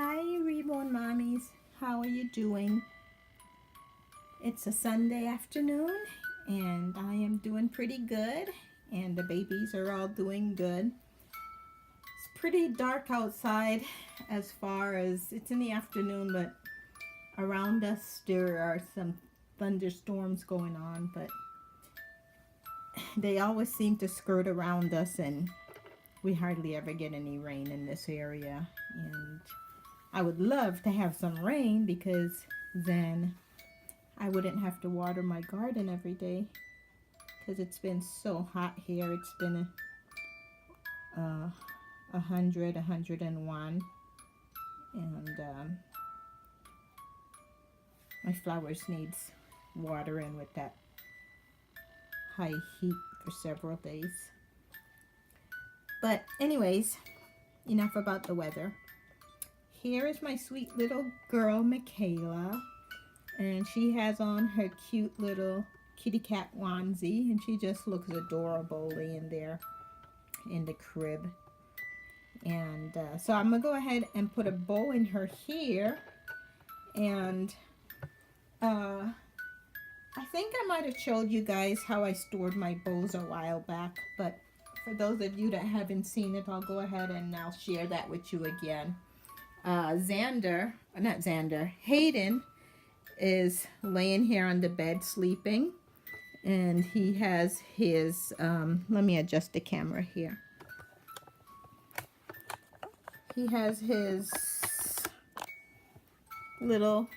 Hi, Reborn Mommies. How are you doing? It's a Sunday afternoon, and I am doing pretty good, and the babies are all doing good. It's pretty dark outside as far as it's in the afternoon, but around us there are some thunderstorms going on, but they always seem to skirt around us, and we hardly ever get any rain in this area. And I would love to have some rain because then I wouldn't have to water my garden every day because it's been so hot here. It's been 101, and my flowers needs watering with that high heat for several days. But anyways, enough about the weather. Here is my sweet little girl, Mikkayla, and she has on her cute little kitty cat onesie, and she just looks adorable laying there in the crib. And so I'm gonna go ahead and put a bow in her hair, and I think I might have showed you guys how I stored my bows a while back, but for those of you that haven't seen it, I'll go ahead and I'll share that with you again. Hayden is laying here on the bed sleeping, and he has his, let me adjust the camera here. He has his little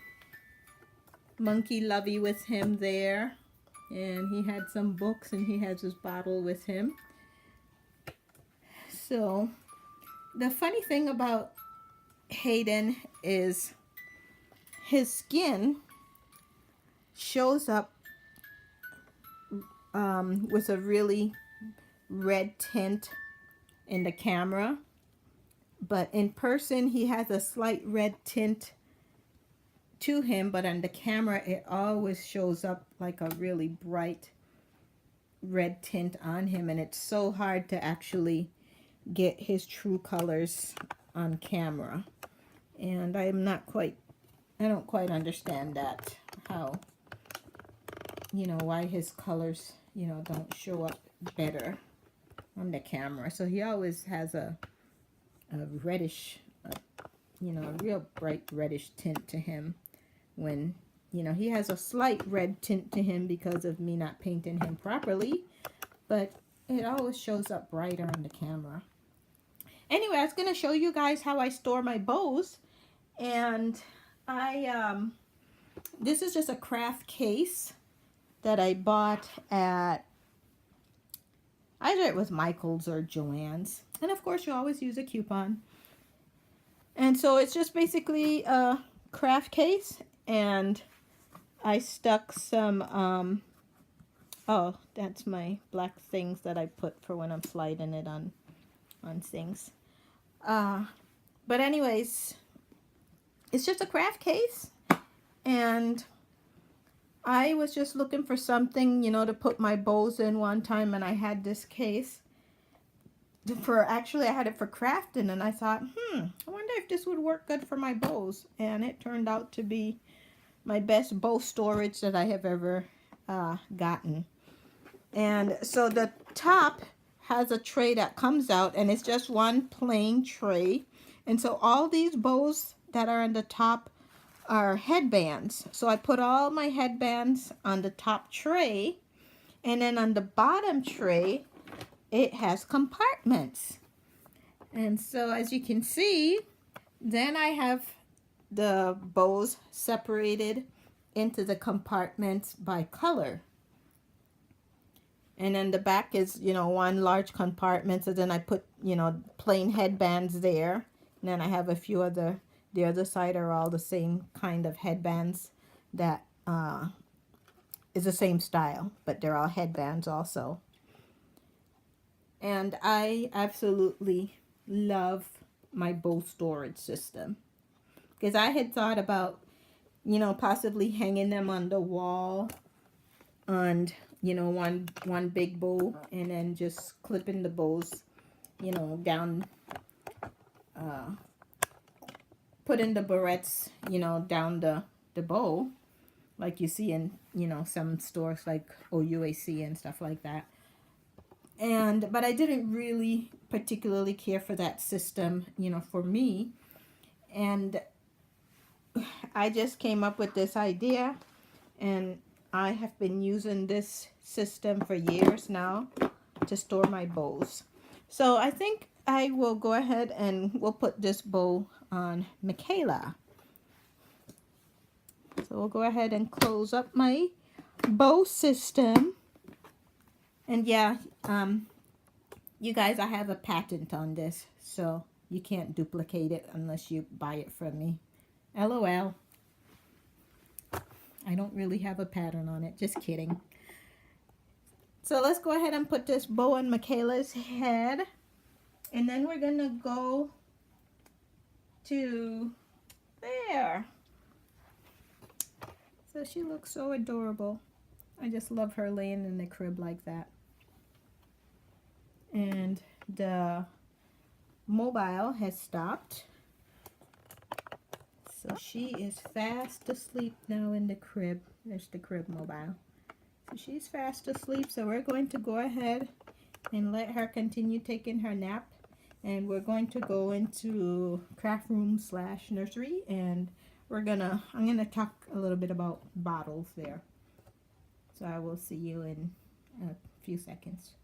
monkey lovey with him there, and he had some books, and he has his bottle with him. So the funny thing about Hayden is his skin shows up with a really red tint in the camera, but in person he has a slight red tint to him, but on the camera it always shows up like a really bright red tint on him, and it's so hard to actually get his true colors on camera. And I don't quite understand that, how, why his colors, don't show up better on the camera. So he always has a reddish, a real bright reddish tint to him when, he has a slight red tint to him because of me not painting him properly, but it always shows up brighter on the camera. Anyway, I was going to show you guys how I store my bows, and this is just a craft case that I bought at, either it was Michael's or Joann's, and of course you always use a coupon. And so it's just basically a craft case, and I stuck some, oh, that's my black things that I put for when I'm sliding it on things. But anyways, it's just a craft case, and I was just looking for something, to put my bows in one time, and I had this case I had it for crafting, and I thought, I wonder if this would work good for my bows, and it turned out to be my best bow storage that I have ever gotten. And so the top has a tray that comes out, and it's just one plain tray, and so all these bows that are on the top are headbands. So I put all my headbands on the top tray, and then on the bottom tray it has compartments. And so as you can see, then I have the bows separated into the compartments by color. And then the back is, one large compartment. So then I put, plain headbands there. And then I have a few other, the other side are all the same kind of headbands that is the same style, but they're all headbands also. And I absolutely love my bow storage system, because I had thought about, possibly hanging them on the wall and, one big bow, and then just clipping the bows, down putting the barrettes, you know, down the bow, like you see in, you know, some stores like OUAC and stuff like that. But I didn't really particularly care for that system, you know, for me. And I just came up with this idea, and I have been using this system for years now to store my bows. So I think I will go ahead and we'll put this bow on Mikkayla. So we'll go ahead and close up my bow system. And yeah, you guys, I have a patent on this, so you can't duplicate it unless you buy it from me. LOL. I don't really have a pattern on it, just kidding. So let's go ahead and put this bow on Mikkayla's head. And then we're gonna go to there. So she looks so adorable. I just love her laying in the crib like that. And the mobile has stopped. So she is fast asleep now in the crib. There's the crib mobile. So she's fast asleep. So we're going to go ahead and let her continue taking her nap. And we're going to go into craft room / nursery, and I'm gonna talk a little bit about bottles there. So I will see you in a few seconds.